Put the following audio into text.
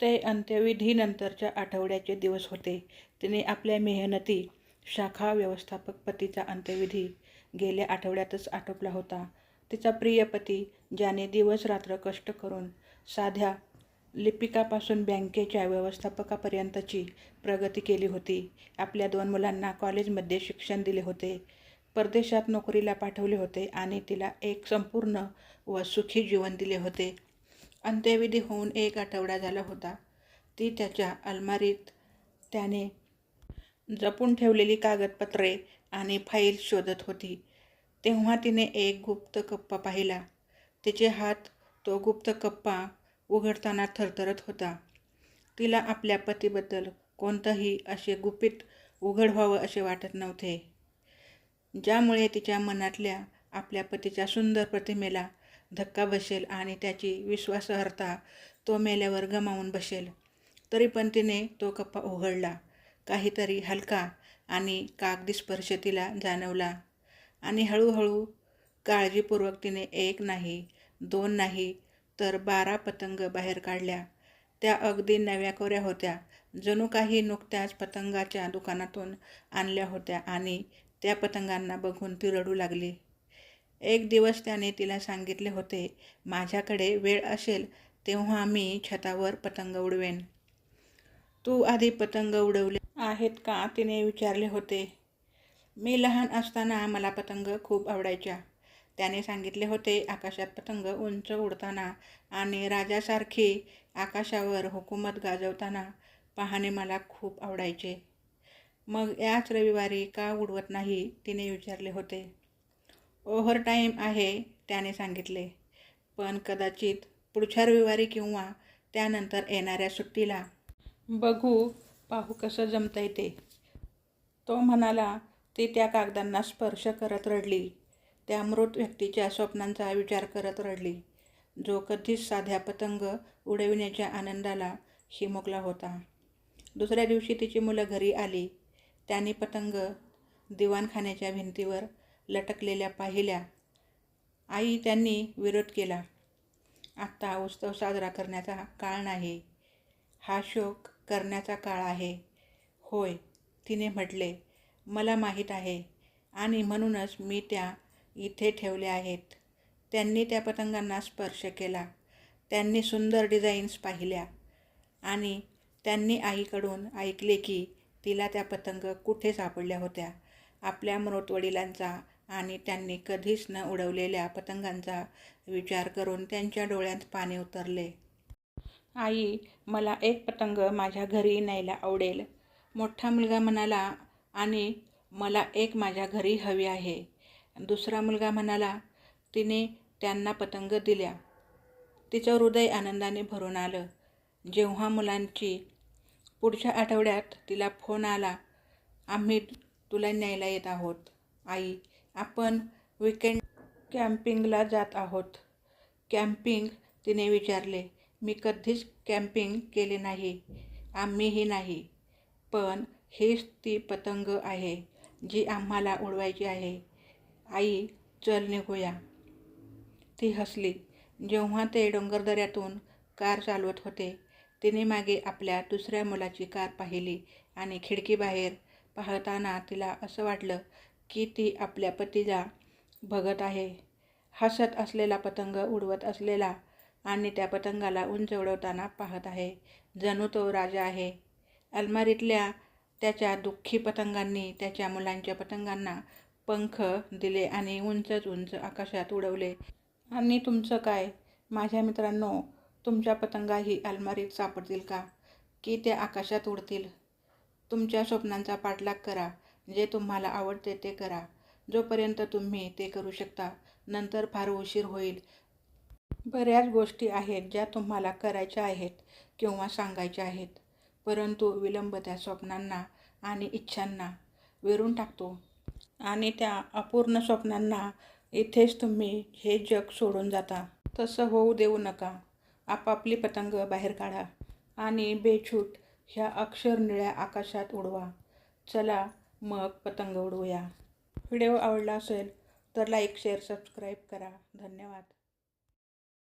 ते अंत्यविधीनंतरच्या आठवड्याचे दिवस होते. तिने आपल्या मेहनती शाखा व्यवस्थापक पतीचा अंत्यविधी गेल्या आठवड्यातच आटोपला होता. तिचा प्रिय पती, ज्याने दिवस-रात्र कष्ट करून साध्या लिपिकापासून बँकेच्या व्यवस्थापकापर्यंतची प्रगती केली होती, आपल्या 2 मुलांना कॉलेजमध्ये शिक्षण दिले होते, परदेशात नोकरीला पाठवले होते आणि तिला एक संपूर्ण व सुखी जीवन दिले होते. अंत्यविधी होऊन 1 आठवडा झाला होता. ती त्याच्या अलमारीत त्याने जपून ठेवलेली कागदपत्रे आणि फाईल शोधत होती, तेव्हा तिने एक गुप्त कप्पा पाहिला. तिचे हात तो गुप्त कप्पा उघडताना थरथरत होता. तिला आपल्या पतीबद्दल कोणतंही असे गुपित उघड व्हावं असे वाटत नव्हते, ज्यामुळे तिच्या मनातल्या आपल्या पतीच्या सुंदर प्रतिमेला धक्का बसेल आणि त्याची विश्वासार्हता तो मेल्यावर गमावून बसेल. तरी पण तिने तो कप्पा उघडला. काहीतरी हलका आणि कागदी स्पर्श तिला जाणवला आणि हळूहळू काळजीपूर्वक तिने 1 नाही, 2 नाही, तर 12 पतंग बाहेर काढल्या. त्या अगदी नव्या-कोऱ्या होत्या, जणू काही नुकत्याच पतंगाच्या दुकानातून आणल्या होत्या आणि त्या पतंगांना बघून ती रडू लागली. एक दिवस त्याने तिला सांगितले होते, "माझ्याकडे वेळ असेल तेव्हा मी छतावर पतंग उडवेन. तू आधी पतंग उडवले आहेत का?" तिने विचारले होते. "मी लहान असताना मला पतंग खूप आवडायच्या," त्याने सांगितले होते. "आकाशात पतंग उंच उडताना आणि राजासारखी आकाशावर हुकूमत गाजवताना पाहणे मला खूप आवडायचे." "मग याच रविवारी का उडवत नाही?" तिने विचारले होते. "ओव्हरटाईम आहे," त्याने सांगितले. "पण कदाचित पुढच्या रविवारी किंवा त्यानंतर येणाऱ्या सुट्टीला पाहू कसं जमतंय ते," तो म्हणाला. ती त्या कागदांना स्पर्श करत रडली. त्या मृत व्यक्तीच्या स्वप्नांचा विचार करत रडली, जो कधीच साध्या पतंग उडविण्याच्या आनंदाला हिमोकला होता. दुसऱ्या दिवशी तिची मुलं घरी आली. त्यांनी पतंग दिवाणखान्याच्या भिंतीवर लटकलेल्या पाहिल्या. "आई," त्यांनी विरोध केला, "आत्ता उत्सव साजरा करण्याचा काळ नाही. हा शोक करण्याचा काळ आहे." "होय," तिने म्हटले, "मला माहीत आहे आणि म्हणूनच मी त्या इथे ठेवल्या आहेत." त्यांनी त्या पतंगांना स्पर्श केला. त्यांनी सुंदर डिझाईन्स पाहिल्या आणि त्यांनी आईकडून ऐकले की तिला त्या पतंग कुठे सापडल्या होत्या. आपल्या मृत वडिलांचा आणि त्यांनी कधीच न उडवलेल्या पतंगांचा विचार करून त्यांच्या डोळ्यात पाणी उतरले. "आई, मला एक पतंग माझ्या घरी न्यायला आवडेल," मोठा मुलगा म्हणाला. "आणि मला एक माझ्या घरी हवी आहे," दुसरा मुलगा म्हणाला. तिने त्यांना पतंग दिल्या. तिचं हृदय आनंदाने भरून आलं, जेव्हा मुलांची पुढच्या आठवड्यात तिला फोन आला, "आम्ही तुला न्यायला येत आहोत आई. आपण वीकेंड कॅम्पिंगला जात आहोत." "कॅम्पिंग?" तिने विचारले. "मी कधीच कॅम्पिंग केले नाही." "आम्हीही नाही. पण हीच ती पतंग आहे जी आम्हाला उडवायची आहे. आई, चल निघूया." ती हसली. जेव्हा ते डोंगरदऱ्यातून कार चालवत होते, तिने मागे आपल्या दुसऱ्या मुलाची कार पाहिली आणि खिडकीबाहेर पाहताना तिला असं वाटलं की ती आपल्या पतीला बघत आहे, हसत असलेला पतंग उडवत असलेला आणि त्या पतंगाला उंच उडवताना पाहत आहे, जणू तो राजा आहे. अलमारीतल्या त्याच्या दुःखी पतंगांनी त्याच्या मुलांच्या पतंगांना पंख दिले आणि उंचच उंच आकाशात उडवले. आणि तुमचं काय, माझ्या मित्रांनो, तुमच्या पतंगाही अलमारीत सापडतील का, की त्या आकाशात उडतील? तुमच्या स्वप्नांचा पाठलाग करा. जे तुम्हाला आवडते ते करा, जोपर्यंत तुम्ही ते करू शकता. नंतर फार उशीर होईल. बऱ्याच गोष्टी आहेत ज्या तुम्हाला करायच्या आहेत किंवा सांगायच्या आहेत, परंतु विलंब त्या स्वप्नांना आणि इच्छांना वेरून टाकतो आणि त्या अपूर्ण स्वप्नांना इथेच तुम्ही हे जग सोडून जाता. तसं होऊ देऊ नका. आपापली पतंग बाहेर काढा आणि बेछूट ह्या अक्षर निळ्या आकाशात उडवा. चला मग पतंग उडवूया. व्हिडिओ आवडला असेल तर लाईक, शेअर, सबस्क्राईब करा. धन्यवाद.